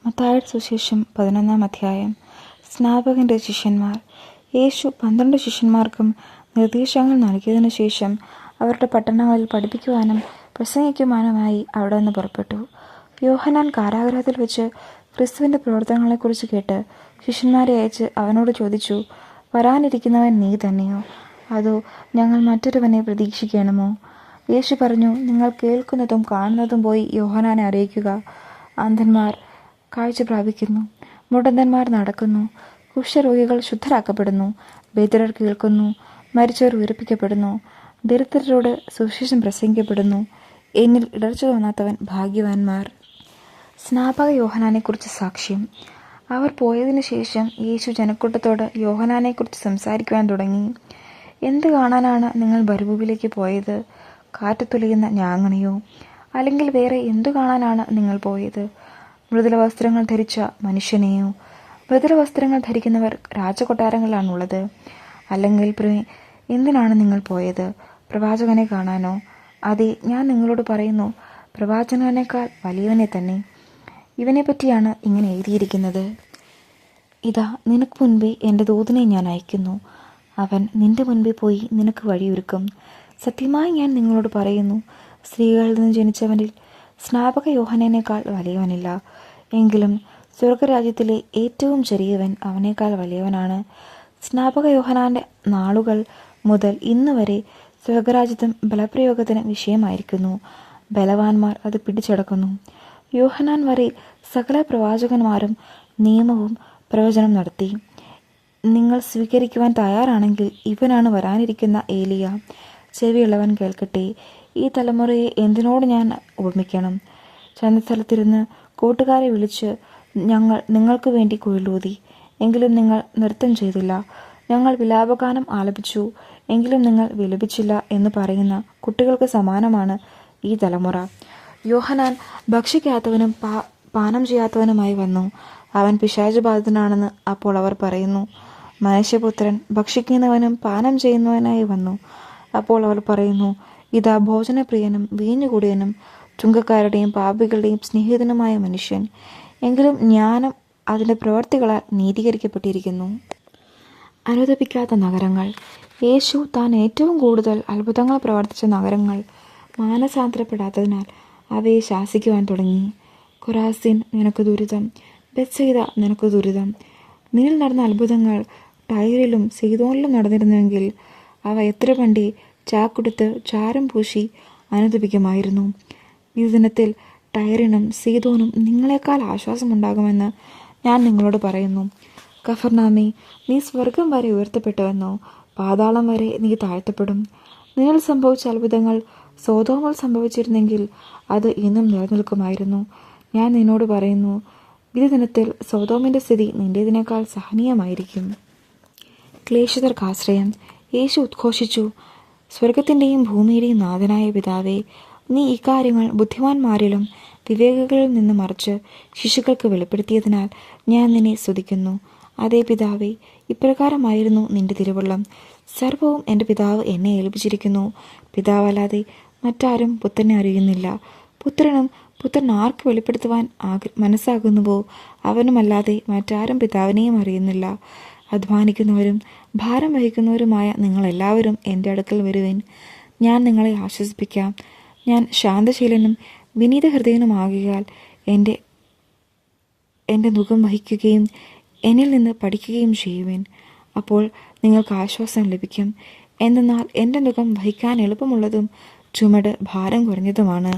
മത്തായിയുടെ സുവിശേഷം 11-ാം അധ്യായം. സ്നാപകന്റെ ശിഷ്യന്മാർ. യേശു 12 ശിഷ്യന്മാർക്കും നിർദ്ദേശങ്ങൾ നൽകിയതിനു ശേഷം അവരുടെ പട്ടണങ്ങളിൽ പഠിപ്പിക്കുവാനും പ്രസംഗിക്കുവാനുമായി അവിടെ നിന്ന് പുറപ്പെട്ടു. യോഹന്നാൻ കാരാഗൃഹത്തിൽ വെച്ച് ക്രിസ്തുവിൻ്റെ പ്രവർത്തനങ്ങളെക്കുറിച്ച് കേട്ട് ശിഷ്യന്മാരെ അയച്ച് അവനോട് ചോദിച്ചു, വരാനിരിക്കുന്നവൻ നീ തന്നെയോ, അതോ ഞങ്ങൾ മറ്റൊരുവനെ പ്രതീക്ഷിക്കണമോ? യേശു പറഞ്ഞു, നിങ്ങൾ കേൾക്കുന്നതും കാണുന്നതും പോയി യോഹന്നാനെ അറിയിക്കുക. അന്ധന്മാർ കാഴ്ച പ്രാപിക്കുന്നു, മുടന്തന്മാർ നടക്കുന്നു, കുഷ്ഠരോഗികൾ ശുദ്ധരാക്കപ്പെടുന്നു, ബധിരർ കേൾക്കുന്നു, മരിച്ചവർ ഉയർപ്പിക്കപ്പെടുന്നു, ദരിദ്രരോട് സുവിശേഷം പ്രസംഗിക്കപ്പെടുന്നു. എന്നിൽ ഇടർച്ച തോന്നാത്തവൻ ഭാഗ്യവാന്മാർ. സ്നാപക യോഹന്നാനെക്കുറിച്ച് സാക്ഷ്യം. അവർ പോയതിനു ശേഷം യേശു ജനക്കൂട്ടത്തോട് യോഹന്നാനെക്കുറിച്ച് സംസാരിക്കുവാൻ തുടങ്ങി. എന്ത് കാണാനാണ് നിങ്ങൾ മരുഭൂമിയിലേക്ക് പോയത്? കാറ്റുതുലയുന്ന ഞാങ്ങണയോ? അല്ലെങ്കിൽ വേറെ എന്തു കാണാനാണ് നിങ്ങൾ പോയത്? മൃദുല വസ്ത്രങ്ങൾ ധരിച്ച മനുഷ്യനെയോ? മൃദുല വസ്ത്രങ്ങൾ ധരിക്കുന്നവർ രാജകൊട്ടാരങ്ങളിലാണുള്ളത്. അല്ലെങ്കിൽ എന്തിനാണ് നിങ്ങൾ പോയത്? പ്രവാചകനെ കാണാനോ? അതെ, ഞാൻ നിങ്ങളോട് പറയുന്നു, പ്രവാചകനേക്കാൾ വലിയവനെ തന്നെ. ഇവനെ പറ്റിയാണ് ഇങ്ങനെ എഴുതിയിരിക്കുന്നത്. ഇതാ, നിനക്ക് മുൻപേ എൻ്റെ ദൂതനെ ഞാൻ അയക്കുന്നു. അവൻ നിന്റെ മുൻപേ പോയി നിനക്ക് വഴിയൊരുക്കും. സത്യമായി ഞാൻ നിങ്ങളോട് പറയുന്നു, സ്ത്രീകളിൽ നിന്ന് ജനിച്ചവനിൽ സ്നാപക യോഹന്നാനേക്കാൾ വലിയവനില്ല. എങ്കിലും സ്വർഗരാജ്യത്തിലെ ഏറ്റവും ചെറിയവൻ അവനേക്കാൾ വലിയവനാണ്. സ്നാപക യോഹന്നാന്റെ നാളുകൾ മുതൽ ഇന്ന് വരെ സ്വർഗരാജ്യത്തും ബലപ്രയോഗത്തിന് വിഷയമായിരിക്കുന്നു. ബലവാന്മാർ അത് പിടിച്ചടക്കുന്നു. യോഹന്നാൻ വരെ സകല പ്രവാചകന്മാരും നിയമവും പ്രവചനം നടത്തി. നിങ്ങൾ സ്വീകരിക്കുവാൻ തയ്യാറാണെങ്കിൽ ഇവനാണ് വരാനിരിക്കുന്ന ഏലിയ. ചെവിയുള്ളവൻ കേൾക്കട്ടെ. ഈ തലമുറയെ എന്തിനോട് ഞാൻ ഉപമിക്കണം? ചന്തസ്ഥലത്തിരുന്ന് കൂട്ടുകാരെ വിളിച്ച് ഞങ്ങൾ നിങ്ങൾക്ക് വേണ്ടി കുഴലൂതി, എങ്കിലും നിങ്ങൾ നൃത്തം ചെയ്തില്ല. ഞങ്ങൾ വിലാപഗാനം ആലപിച്ചു, എങ്കിലും നിങ്ങൾ വിലപിച്ചില്ല എന്ന് പറയുന്ന കുട്ടികൾക്ക് സമാനമാണ് ഈ തലമുറ. യോഹന്നാൻ ഭക്ഷിക്കാത്തവനും പാനം ചെയ്യാത്തവനുമായി വന്നു. അവൻ പിശാചബാധിതനാണെന്ന് അപ്പോൾ അവർ പറയുന്നു. മനുഷ്യപുത്രൻ ഭക്ഷിക്കുന്നവനും പാനം ചെയ്യുന്നവനായി വന്നു. അപ്പോൾ അവർ പറയുന്നു, ഇതാ ഭോജനപ്രിയനും വീഞ്ഞുകുടിയനും ചുങ്കക്കാരുടെയും പാപികളുടെയും സ്നേഹിതനുമായ മനുഷ്യൻ. എങ്കിലും ജ്ഞാനം അതിൻ്റെ പ്രവൃത്തികളാൽ നീതീകരിക്കപ്പെട്ടിരിക്കുന്നു. അനുദപിക്കാത്ത നഗരങ്ങൾ. യേശു താൻ ഏറ്റവും കൂടുതൽ അത്ഭുതങ്ങൾ പ്രവർത്തിച്ച നഗരങ്ങൾ മാനസാന്തരപ്പെടാത്തതിനാൽ അവയെ ശാസിക്കുവാൻ തുടങ്ങി. കൊറാസിൻ, നിനക്ക് ദുരിതം! ബെത്സയിദ, നിനക്ക് ദുരിതം! നിന്നിൽ നടന്ന അത്ഭുതങ്ങൾ ടൈറിലും സീദോനിലും നടന്നിരുന്നെങ്കിൽ അവ എത്ര പണ്ടി ചാക്കുടുത്ത് ചാരം പൂശി അനുദപിക്കുമായിരുന്നു. ഈ ദിനത്തിൽ ടൈറിനും സീദോനും നിങ്ങളെക്കാൾ ആശ്വാസമുണ്ടാകുമെന്ന് ഞാൻ നിങ്ങളോട് പറയുന്നു. കഫർനാമേ, നീ സ്വർഗം വരെ ഉയർത്തപ്പെട്ടുവെന്നോ? പാതാളം വരെ നീ താഴ്ത്തപ്പെടും. നിന്നിൽ സംഭവിച്ച അത്ഭുതങ്ങൾ സോദോമിൽ സംഭവിച്ചിരുന്നെങ്കിൽ അത് ഇന്നും നിലനിൽക്കുമായിരുന്നു. ഞാൻ നിന്നോട് പറയുന്നു, വിധി ദിനത്തിൽ സോദോമിൻ്റെ സ്ഥിതി നിന്റേതിനേക്കാൾ സഹനീയമായിരിക്കും. ക്ലേശിതർക്ക് ആശ്രയം. യേശു ഉദ്ഘോഷിച്ചു, സ്വർഗത്തിൻ്റെയും ഭൂമിയുടെയും നാഥനായ പിതാവേ, നീ ഇക്കാര്യങ്ങൾ ബുദ്ധിമാന്മാരിലും വിവേകികളിൽ നിന്ന് മറിച്ച് ശിശുക്കൾക്ക് വെളിപ്പെടുത്തിയതിനാൽ ഞാൻ നിന്നെ സ്തുതിക്കുന്നു. അതേ പിതാവേ, ഇപ്രകാരമായിരുന്നു നിന്റെ തിരുവുള്ളം. സർവവും എൻ്റെ പിതാവ് എന്നെ ഏൽപ്പിച്ചിരിക്കുന്നു. പിതാവല്ലാതെ മറ്റാരും പുത്രനെ അറിയുന്നില്ല. പുത്രനും പുത്രൻ ആർക്ക് വെളിപ്പെടുത്തുവാൻ മനസ്സാകുന്നുവോ അവനുമല്ലാതെ മറ്റാരും പിതാവിനെയും അറിയുന്നില്ല. അധ്വാനിക്കുന്നവരും ഭാരം വഹിക്കുന്നവരുമായ നിങ്ങളെല്ലാവരും എൻ്റെ അടുക്കൽ വരുവിൻ, ഞാൻ നിങ്ങളെ ആശ്വസിപ്പിക്കാം. ഞാൻ ശാന്തശീലനും വിനീത ഹൃദയനുമാകിയാൽ എൻ്റെ നുകം വഹിക്കുകയും എന്നിൽ നിന്ന് പഠിക്കുകയും ചെയ്യുവിൻ. അപ്പോൾ നിങ്ങൾക്ക് ആശ്വാസം ലഭിക്കും. എന്തെന്നാൽ എൻ്റെ നുകം വഹിക്കാൻ എളുപ്പമുള്ളതും ചുമട് ഭാരം കുറഞ്ഞതുമാണ്.